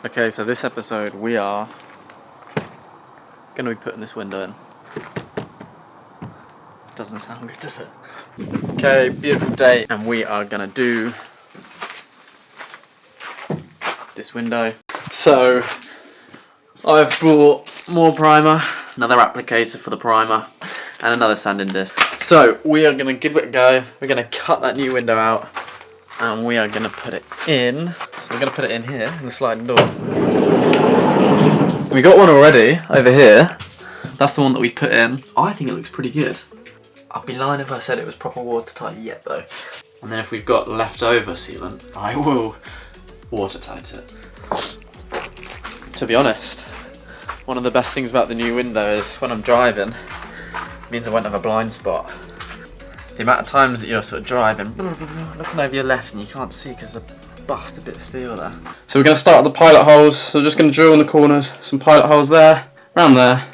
Okay, so this episode we are going to be putting this window in. Doesn't sound good, does it? Okay, beautiful day, and we are going to do this window. So, I've brought more primer, another applicator for the primer, and another sanding disc. So, we are going to give it a go. We're going to cut that new window out, and we are going to put it in. So we're going to put it in here, in the sliding door. We got one already, over here. That's the one that we put in. I think it looks pretty good. I'd be lying if I said it was proper watertight yet though. And then if we've got leftover sealant, I will watertight it. To be honest, one of the best things about the new window is when I'm driving, it means I won't have a blind spot. The amount of times that you're sort of driving, looking over your left and you can't see because the bastard bit of steel there. So we're going to start at the pilot holes. So we're just going to drill in the corners, some pilot holes there, around there,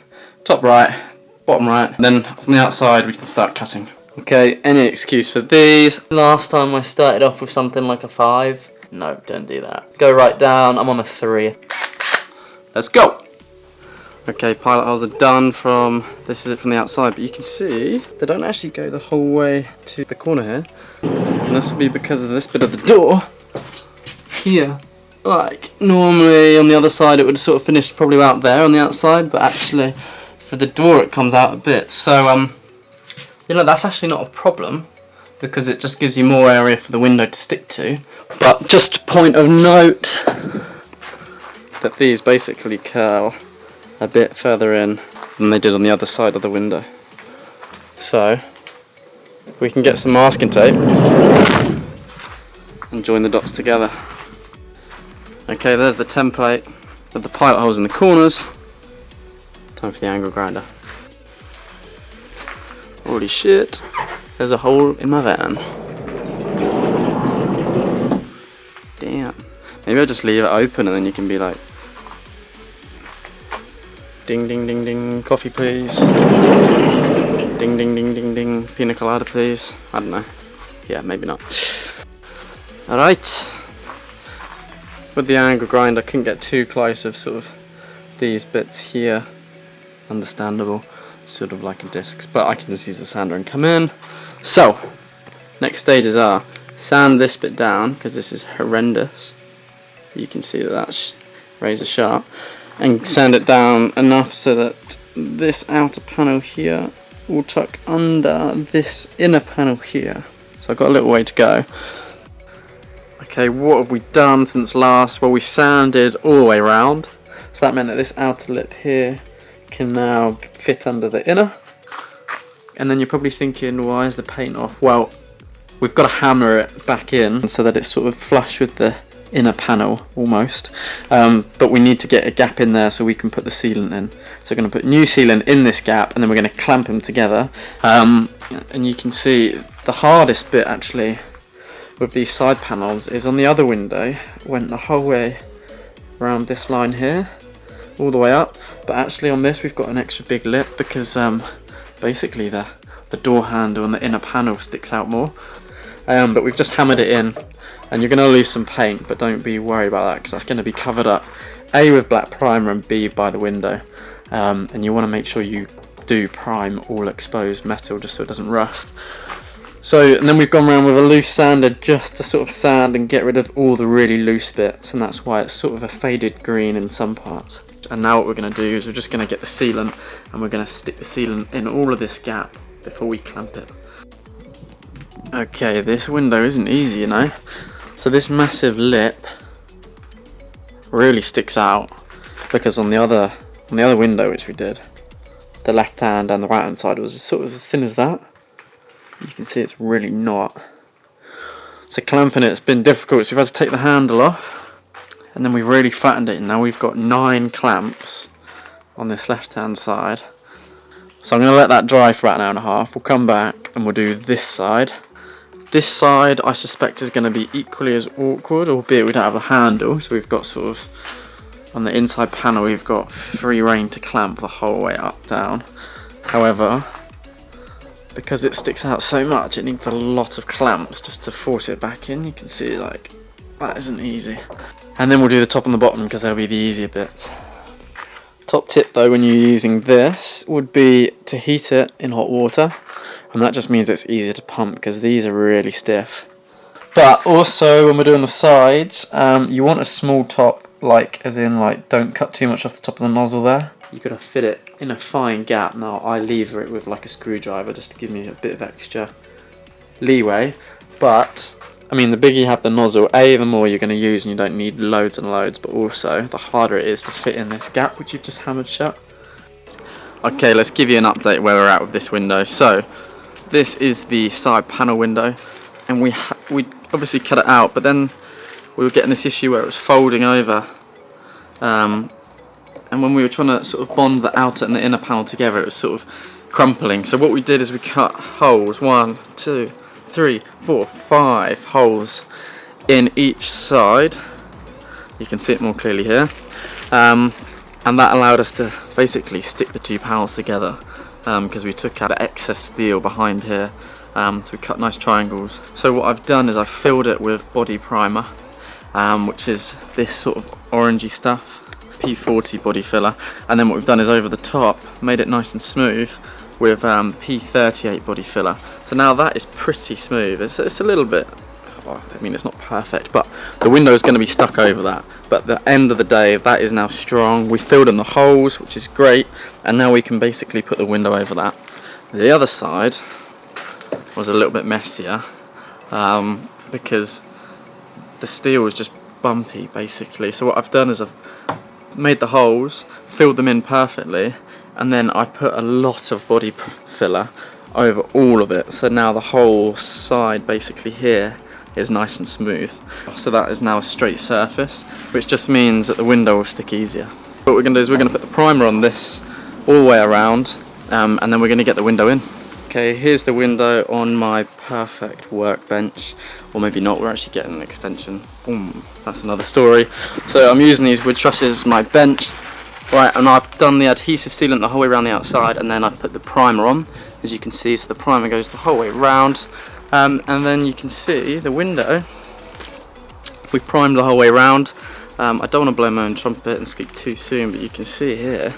top right, bottom right, and then from the outside we can start cutting. Okay, any excuse for these. Last time I started off with something like a 5. No, don't do that. Go right down, I'm on a 3. Let's go! Okay, pilot holes are done from, this is it from the outside, but you can see they don't actually go the whole way to the corner here. And this will be because of this bit of the door here. Like, normally on the other side it would sort of finish probably out there on the outside, but actually for the door it comes out a bit. So, you know, that's actually not a problem because it just gives you more area for the window to stick to. But just a point of note that these basically curl a bit further in than they did on the other side of the window. So we can get some masking tape and join the dots together. Okay, there's the template with the pilot holes in the corners. Time for the angle grinder. Holy shit, there's a hole in my van. Damn. Maybe I'll just leave it open and then you can be like, ding ding ding ding, coffee please. Ding ding ding ding ding, pina colada please. I don't know. Yeah, maybe not. Alright. With the angle grinder, I couldn't get too close of sort of these bits here. Understandable. Sort of like a discs, but I can just use the sander and come in. So, next stages are sand this bit down, because this is horrendous. You can see that that's razor sharp. And sand it down enough so that this outer panel here will tuck under this inner panel here. So I've got a little way to go. Okay, what have we done since last? Well, we sanded all the way around. So that meant that this outer lip here can now fit under the inner. And then you're probably thinking, why is the paint off? Well, we've got to hammer it back in so that it's sort of flush with the inner panel almost, but we need to get a gap in there so we can put the sealant in. So we're going to put new sealant in this gap and then we're going to clamp them together, and you can see the hardest bit actually with these side panels is on the other window. Went the whole way around this line here all the way up, but actually on this we've got an extra big lip because basically the door handle and the inner panel sticks out more, but we've just hammered it in. And you're going to lose some paint, but don't be worried about that because that's going to be covered up A with black primer and B by the window. And you want to make sure you do prime all exposed metal just so it doesn't rust. So, and then we've gone around with a loose sander just to sort of sand and get rid of all the really loose bits, and that's why it's sort of a faded green in some parts. And now what we're going to do is we're just going to get the sealant and we're going to stick the sealant in all of this gap before we clamp it. Okay, this window isn't easy, you know. So this massive lip really sticks out because on the other window which we did, the left hand and the right hand side was sort of as thin as that. You can see it's really not. So clamping it's been difficult, so we've had to take the handle off and then we've really flattened it, and now we've got 9 clamps on this left hand side. So I'm going to let that dry for about an hour and a half. We'll come back and we'll do this side. This side I suspect is going to be equally as awkward, albeit we don't have a handle, so we've got sort of, on the inside panel we've got free rein to clamp the whole way up down. However, because it sticks out so much it needs a lot of clamps just to force it back in. You can see like that isn't easy. And then we'll do the top and the bottom because they'll be the easier bits. Top tip though when you're using this would be to heat it in hot water, and that just means it's easier to pump because these are really stiff. But also when we're doing the sides, you want a small top, like as in like don't cut too much off the top of the nozzle there. You've got to fit it in a fine gap. Now I lever it with like a screwdriver just to give me a bit of extra leeway, but I mean the bigger you have the nozzle, A, the more you're going to use and you don't need loads and loads, but also the harder it is to fit in this gap which you've just hammered shut. Okay, let's give you an update where we're at with this window. So this is the side panel window, and we obviously cut it out, but then we were getting this issue where it was folding over, and when we were trying to sort of bond the outer and the inner panel together, it was sort of crumpling. So what we did is we cut holes, 1, 2, 3, 4, 5 holes in each side. You can see it more clearly here, and that allowed us to basically stick the two panels together because we took out the excess steel behind here, so we cut nice triangles. So what I've done is I've filled it with body primer, which is this sort of orangey stuff, P40 body filler, and then what we've done is over the top made it nice and smooth with P38 body filler. So now that is pretty smooth. It's a little bit, well, I mean it's not perfect, but the window is going to be stuck over that. But at the end of the day, that is now strong. We filled in the holes, which is great, and now we can basically put the window over that. The other side was a little bit messier because the steel was just bumpy basically. So what I've done is I've made the holes, filled them in perfectly, and then I put a lot of body filler over all of it, so now the whole side basically here is nice and smooth. So that is now a straight surface, which just means that the window will stick easier. What we're going to do is we're going to put the primer on this all the way around, and then we're going to get the window in. Okay, here's the window on my perfect workbench, or maybe not, we're actually getting an extension. Boom, that's another story. So I'm using these wood trusses as my bench. Right, and I've done the adhesive sealant the whole way around the outside, and then I've put the primer on, as you can see, so the primer goes the whole way around, and then you can see the window, we primed the whole way around. I don't want to blow my own trumpet and speak too soon, but you can see here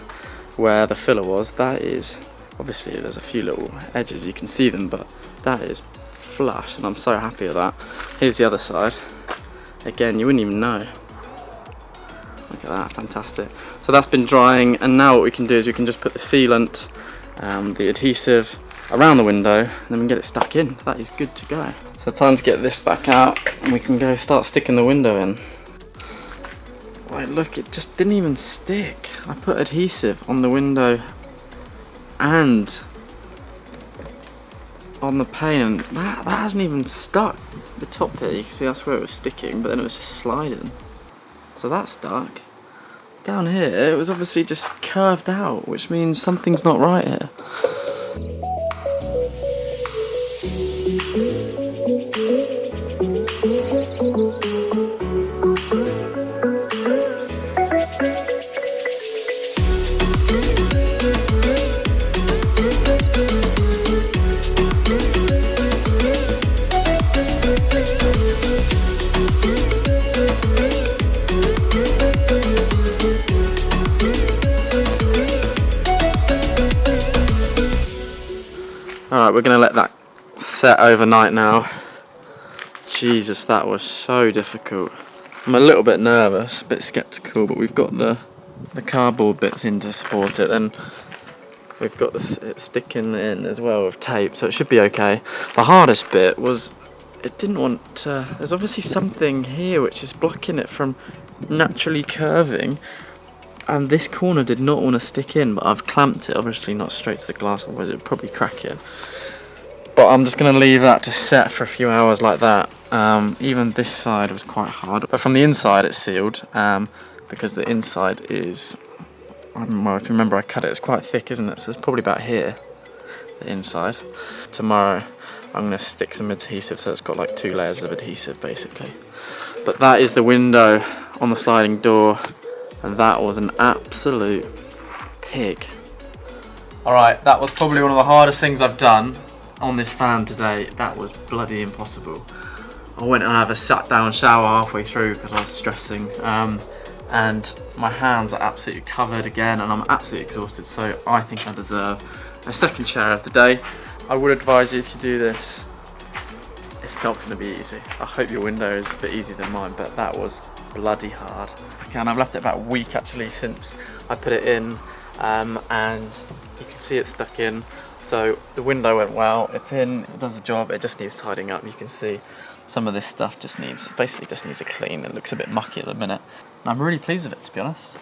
where the filler was, that is, obviously there's a few little edges, you can see them, but that is flush, and I'm so happy with that. Here's the other side, again, you wouldn't even know. Look at that, fantastic. So that's been drying, and now what we can do is we can just put the sealant, the adhesive around the window, and then we can get it stuck in. That is good to go. So time to get this back out, and we can go start sticking the window in. Right, look, it just didn't even stick. I put adhesive on the window and on the pane, and that hasn't even stuck. The top here, you can see that's where it was sticking, but then it was just sliding. So that's stuck. Down here, it was obviously just curved out, which means something's not right here. Alright, we're going to let that set overnight now. Jesus, that was so difficult. I'm a little bit nervous, a bit sceptical, but we've got the cardboard bits in to support it, and we've got it sticking in as well with tape, so it should be okay. The hardest bit was, it didn't want to, there's obviously something here which is blocking it from naturally curving, and this corner did not want to stick in, but I've clamped it, obviously not straight to the glass, otherwise it would probably crack it. But I'm just going to leave that to set for a few hours like that. Even this side was quite hard, but from the inside it's sealed, because the inside is, well, if you remember I cut it, it's quite thick, isn't it? So it's probably about here, the inside. Tomorrow I'm going to stick some adhesive, so it's got like 2 layers of adhesive basically. But that is the window on the sliding door. And that was an absolute pig. Alright, that was probably one of the hardest things I've done on this fan today. That was bloody impossible. I went and had a sat down shower halfway through because I was stressing, and my hands are absolutely covered again, and I'm absolutely exhausted, so I think I deserve a second shower of the day. I would advise you, if you do this, it's not going to be easy. I hope your window is a bit easier than mine, but that was bloody hard. Okay, and I've left it about a week actually since I put it in, and you can see it's stuck in. So the window went well, it's in, it does the job, it just needs tidying up. You can see some of this stuff basically just needs a clean. It looks a bit mucky at the minute. And I'm really pleased with it, to be honest.